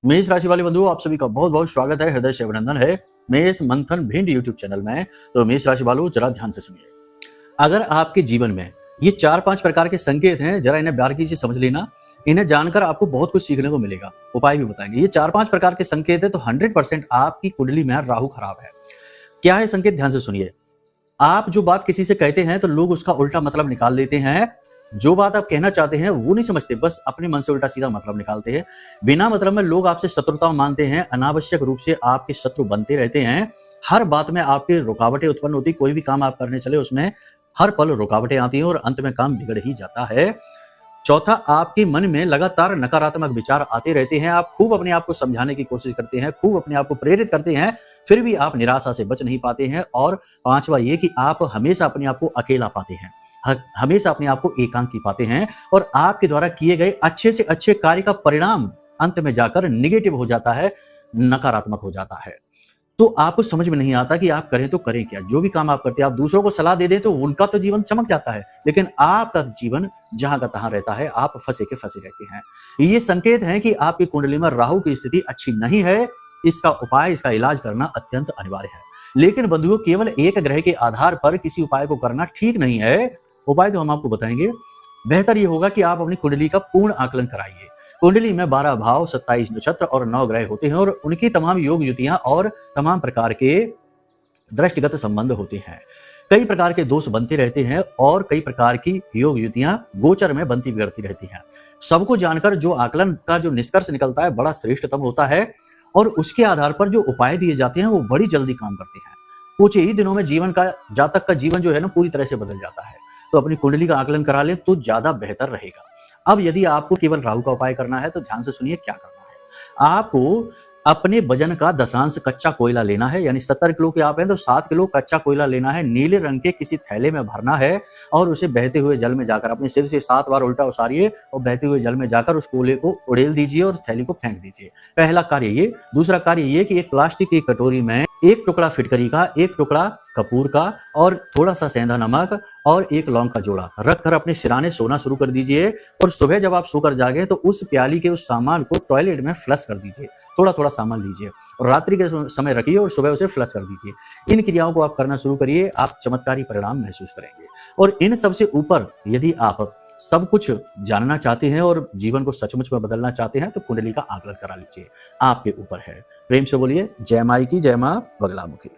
मेष राशि वाले बंधुओं, आप सभी का बहुत बहुत स्वागत है, हृदय से अभिनंदन है मेष मंथन भिंड यूट्यूब चैनल में। तो मेष राशि वालों, जरा ध्यान से सुनिए। अगर आपके जीवन में ये 4-5 प्रकार के संकेत हैं, जरा इन्हें बारीकी से समझ लेना। इन्हें जानकर आपको बहुत कुछ सीखने को मिलेगा, उपाय भी बताएंगे। ये 4-5 प्रकार के संकेत है तो 100% आपकी कुंडली में राहु खराब है। क्या है संकेत, ध्यान से सुनिए। आप जो बात किसी से कहते हैं तो लोग उसका उल्टा मतलब निकाल देते हैं। जो बात आप कहना चाहते हैं वो नहीं समझते, बस अपने मन से उल्टा सीधा मतलब निकालते हैं। बिना मतलब में लोग आपसे शत्रुता मानते हैं, अनावश्यक रूप से आपके शत्रु बनते रहते हैं। हर बात में आपकी रुकावटें उत्पन्न होती, कोई भी काम आप करने चले उसमें हर पल रुकावटें आती हैं और अंत में काम बिगड़ ही जाता है। चौथा, आपके मन में लगातार नकारात्मक विचार आते रहते हैं। आप खूब अपने आप को समझाने की कोशिश करते हैं, खूब अपने आप को प्रेरित करते हैं, फिर भी आप निराशा से बच नहीं पाते हैं। और पांचवा ये कि आप हमेशा अपने आप को अकेला पाते हैं, हमेशा अपने आप को एकांकी पाते हैं और आपके द्वारा किए गए अच्छे से अच्छे कार्य का परिणाम अंत में जाकर निगेटिव हो जाता है, नकारात्मक हो जाता है। तो आपको समझ में नहीं आता कि आप करें तो करें क्या। जो भी काम आप करते हैं, आप दूसरों को सलाह दे दें तो उनका तो जीवन चमक जाता है, लेकिन आपका जीवन जहां का तहां रहता है, आप फंसे के फंसे रहते हैं। ये संकेत है कि आपकी कुंडली में राहु की स्थिति अच्छी नहीं है। इसका उपाय, इसका इलाज करना अत्यंत अनिवार्य है। लेकिन बंधुओं, केवल एक ग्रह के आधार पर किसी उपाय को करना ठीक नहीं है। उपाय तो हम आपको बताएंगे। बेहतर ये होगा कि आप अपनी कुंडली का पूर्ण आकलन कराइए। कुंडली में 12 भाव, 27 नक्षत्र और 9 ग्रह होते हैं और उनकी तमाम योग युतियां और तमाम प्रकार के दृष्टिगत संबंध होते हैं। कई प्रकार के दोष बनते रहते हैं और कई प्रकार की योग युतियां गोचर में बनती बिगड़ती रहती हैं। सबको जानकर जो आकलन का जो निष्कर्ष निकलता है बड़ा श्रेष्ठतम होता है और उसके आधार पर जो उपाय दिए जाते हैं वो बड़ी जल्दी काम करते हैं। कुछ ही दिनों में जीवन का, जातक का जीवन जो है ना, पूरी तरह से बदल जाता है। तो अपनी कुंडली का आकलन करा लें तो ज्यादा बेहतर रहेगा। अब यदि आपको केवल राहु का उपाय करना है तो ध्यान से सुनिए क्या करना है। आपको अपने वजन का दशांश कच्चा कोयला लेना है, यानी 70 किलो के आप हैं तो 7 किलो कच्चा कोयला लेना है। नीले रंग के किसी थैले में भरना है और उसे बहते हुए जल में जाकर अपने सिर से 7 बार उल्टा उसारिए और बहते हुए जल में जाकर उस कोयले को उड़ेल दीजिए और थैली को फेंक दीजिए। पहला कार्य ये। दूसरा कार्य ये कि एक प्लास्टिक की कटोरी में 1 टुकड़ा फिटकरी का, 1 टुकड़ा कपूर का और थोड़ा सा सेंधा नमक और 1 लौंग का जोड़ा रखकर अपने सिराने सोना शुरू कर दीजिए। और सुबह जब आप सोकर जागे तो उस प्याली के उस सामान को टॉयलेट में फ्लश कर दीजिए। थोड़ा थोड़ा सामान लीजिए और रात्रि के समय रखिए और सुबह उसे फ्लश कर दीजिए। इन क्रियाओं को आप करना शुरू करिए, आप चमत्कारी परिणाम महसूस करेंगे। और इन सबसे ऊपर यदि आप सब कुछ जानना चाहते हैं और जीवन को सचमुच में बदलना चाहते हैं तो कुंडली का आकलन करा लीजिए, आपके ऊपर है। प्रेम से बोलिए जय माई की, जय मां बगलामुखी।